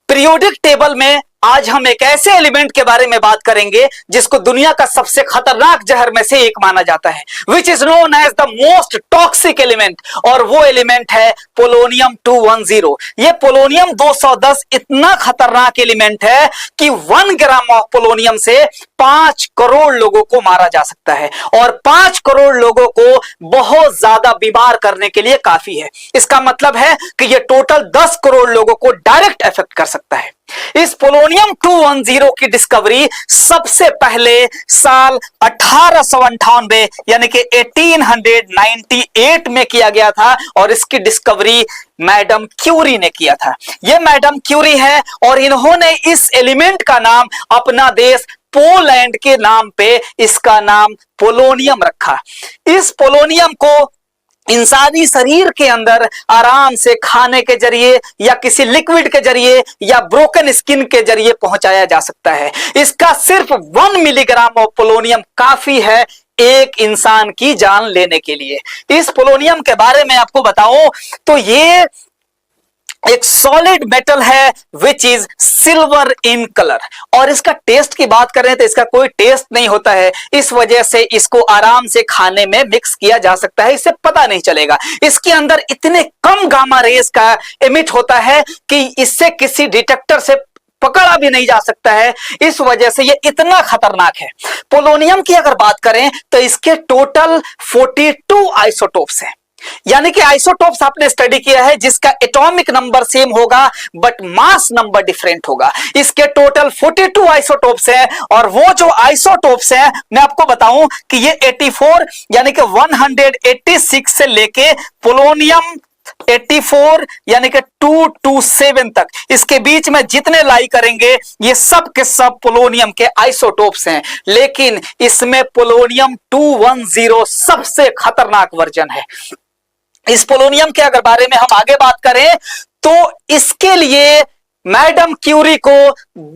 Periodic table में आज हम एक ऐसे एलिमेंट के बारे में बात करेंगे जिसको दुनिया का सबसे खतरनाक जहर में से एक माना जाता है, which is known as the most toxic element, और वो एलिमेंट है पोलोनियम 210। ये पोलोनियम 210 इतना खतरनाक एलिमेंट है कि 1 ग्राम ऑफ पोलोनियम से 5 करोड़ लोगों को मारा जा सकता है, और 5 करोड़ लोगों को बहुत ज्यादा बीमार करने के लिए काफी है। इसका मतलब है कि ये टोटल 10 करोड़ लोगों को डायरेक्ट इफेक्ट कर सकता है। इस पोलोनियम 210 की डिस्कवरी सबसे पहले साल 1898 यानी कि 1898 में किया गया था, और इसकी डिस्कवरी मैडम क्यूरी ने किया था। यह मैडम क्यूरी है, और इन्होंने इस एलिमेंट का नाम अपना देश पोलैंड के नाम पे इसका नाम पोलोनियम रखा। इस पोलोनियम को इंसानी शरीर के अंदर आराम से खाने के जरिए या किसी लिक्विड के जरिए या ब्रोकन स्किन के जरिए पहुंचाया जा सकता है। इसका सिर्फ 1 मिलीग्राम ऑफ पोलोनियम काफी है एक इंसान की जान लेने के लिए। इस पोलोनियम के बारे में आपको बताऊं तो ये एक सॉलिड मेटल है which is silver in colour, और इसका टेस्ट की बात करें तो इसका कोई टेस्ट नहीं होता है। इस वजह से इसको आराम से खाने में मिक्स किया जा सकता है, इससे पता नहीं चलेगा। इसके अंदर इतने कम गामा रेज का एमिट होता है कि इससे किसी डिटेक्टर से पकड़ा भी नहीं जा सकता है। इस वजह से ये इतना खतरनाक है। पोलोनियम की अगर बात करें तो इसके टोटल 42 आइसोटोप्स हैं, यानी कि आइसोटोप्स आपने स्टडी किया है जिसका एटॉमिक नंबर सेम होगा बट मास नंबर डिफरेंट होगा। इसके टोटल 42 आइसोटोप्स हैं, और वो जो आइसोटोप्स हैं मैं आपको बताऊं कि ये 84 यानी कि 186 से लेके पोलोनियम 84 यानी कि 227 तक, इसके बीच में जितने लाई करेंगे ये सब के सब पोलोनियम के आइसोटोप्स हैं। लेकिन इसमें पोलोनियम 210 सबसे खतरनाक वर्जन है। इस पोलोनियम के अगर बारे में हम आगे बात करें तो इसके लिए मैडम क्यूरी को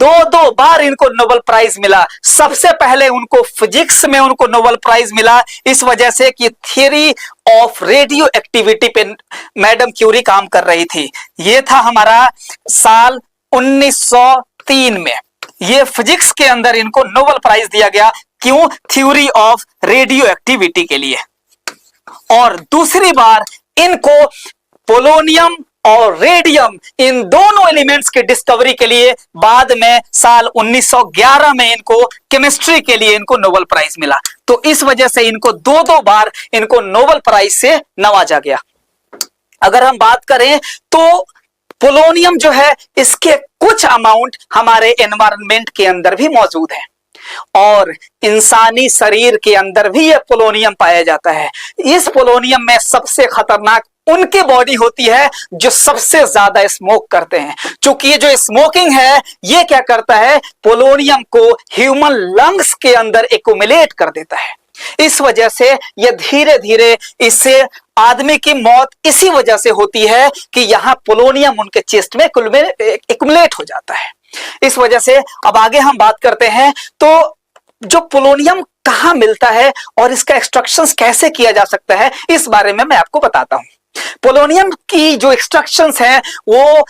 2 बार इनको नोबेल प्राइज मिला। सबसे पहले उनको फिजिक्स में उनको नोबेल प्राइज मिला इस वजह से कि थ्योरी ऑफ रेडियो एक्टिविटी पे मैडम क्यूरी काम कर रही थी। यह था हमारा साल 1903 में। यह फिजिक्स के अंदर इनको नोबेल प्राइज दिया गया, क्यों? थ्योरी ऑफ रेडियो एक्टिविटी के लिए। और दूसरी बार इनको पोलोनियम और रेडियम इन दोनों एलिमेंट्स की डिस्कवरी के लिए बाद में साल 1911 में इनको केमिस्ट्री के लिए इनको नोबेल प्राइज मिला। तो इस वजह से इनको 2 बार इनको नोबेल प्राइज से नवाजा गया। अगर हम बात करें तो पोलोनियम जो है इसके कुछ अमाउंट हमारे एनवायरनमेंट के अंदर भी मौजूद है, और इंसानी शरीर के अंदर भी यह पोलोनियम पाया जाता है। इस पोलोनियम में सबसे खतरनाक उनकी बॉडी होती है जो सबसे ज्यादा स्मोक करते हैं, क्योंकि ये जो स्मोकिंग है ये क्या करता है, पोलोनियम को ह्यूमन लंग्स के अंदर एक्युमुलेट कर देता है। इस वजह से ये धीरे धीरे इससे आदमी की मौत इसी वजह से होती है कि यहां पोलोनियम उनके चेस्ट में एक्युमुलेट हो जाता है। इस वजह से अब आगे हम बात करते हैं तो जो पोलोनियम कहां मिलता है और इसका एक्सट्रैक्शन कैसे किया जा सकता है इस बारे में मैं आपको बताता हूं। पोलोनियम की जो एक्सट्रैक्शंस हैं वो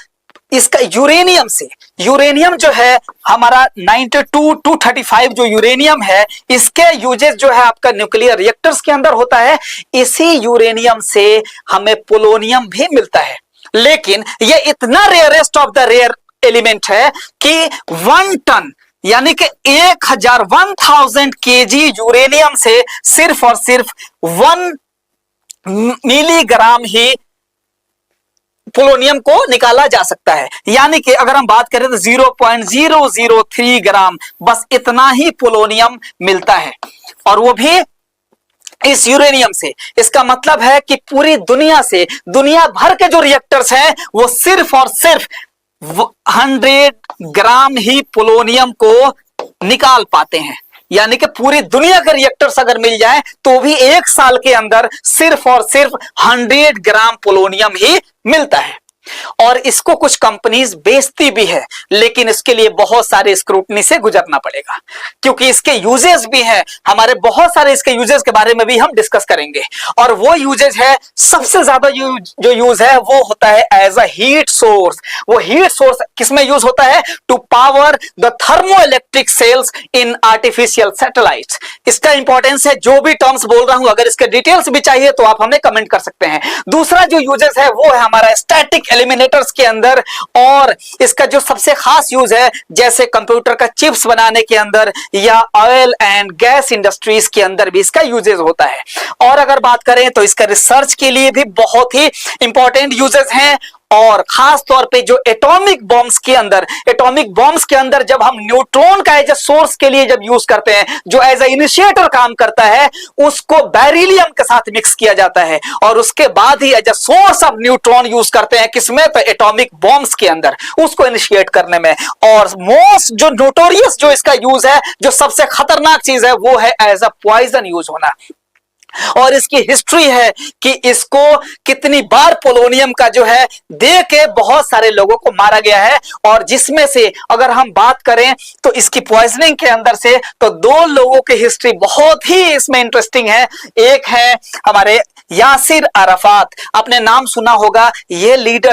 इसका यूरेनियम से, यूरेनियम जो है हमारा 92 235 जो यूरेनियम है इसके यूजेस जो है आपका न्यूक्लियर रिएक्टर्स के अंदर होता है। इसी यूरेनियम से हमें पोलोनियम भी मिलता है, लेकिन ये इतना rarest of the rare element है कि 1 टन यानी कि 1000 केजी यूरेनियम से सिर्फ और सिर्फ 1 मिलीग्राम ही पोलोनियम को निकाला जा सकता है। यानी कि अगर हम बात करें तो 0.003 ग्राम, बस इतना ही पोलोनियम मिलता है, और वो भी इस यूरेनियम से। इसका मतलब है कि पूरी दुनिया से, दुनिया भर के जो रिएक्टर्स हैं वो सिर्फ और सिर्फ 100 ग्राम ही पोलोनियम को निकाल पाते हैं। यानी कि पूरी दुनिया के रिएक्टर्स अगर मिल जाए तो भी 1 साल के अंदर सिर्फ और सिर्फ 100 ग्राम पोलोनियम ही मिलता है। और इसको कुछ कंपनीज बेचती भी है, लेकिन इसके लिए बहुत सारे स्क्रूटनी से गुजरना पड़ेगा, क्योंकि इसके यूजेस भी हैं। हमारे बहुत सारे इसके यूजेस के बारे में भी हम डिस्कस करेंगे। और वो यूजेस है, सबसे ज्यादा जो यूज है वो होता है एज अ हीट सोर्स। वो हीट सोर्स किसमें यूज होता है? To power the thermoelectric cells in artificial satellites. इसका इंपॉर्टेंस है, जो भी टर्म्स बोल रहा हूं, अगर इसके डिटेल्स भी चाहिए तो आप हमें कमेंट कर सकते हैं। दूसरा जो यूजेस है वो है हमारा स्टैटिक एलिमिनेटर्स के अंदर, और इसका जो सबसे खास यूज है जैसे कंप्यूटर का चिप्स बनाने के अंदर या ऑयल एंड गैस इंडस्ट्रीज के अंदर भी इसका यूजेस होता है। और अगर बात करें तो इसका रिसर्च के लिए भी बहुत ही इंपॉर्टेंट यूजेस हैं। और खास तौर पे जो एटॉमिक बॉम्ब्स के अंदर जब हम न्यूट्रॉन का एज ए सोर्स के लिए जब यूज करते हैं, जो एज ए इनिशिएटर काम करता है, उसको बेरिलियम के साथ मिक्स किया जाता है और उसके बाद ही as a source of neutron use करते हैं। किसमें? तो एटॉमिक बॉम्ब्स के अंदर, उसको इनिशिएट करने में। और मोस्ट जो नोटोरियस जो इसका यूज है, जो सबसे खतरनाक चीज है, वो है एज अ पॉइजन यूज होना। और इसकी हिस्ट्री है कि इसको कितनी बार पोलोनियम का जो है दे के बहुत सारे लोगों को मारा गया है। और जिसमें से अगर हम बात करें तो इसकी पॉइजनिंग के अंदर से तो 2 लोगों की हिस्ट्री बहुत ही इसमें इंटरेस्टिंग है। एक है हमारे यासिर अराफात, आपने नाम सुना होगा, ये लीडर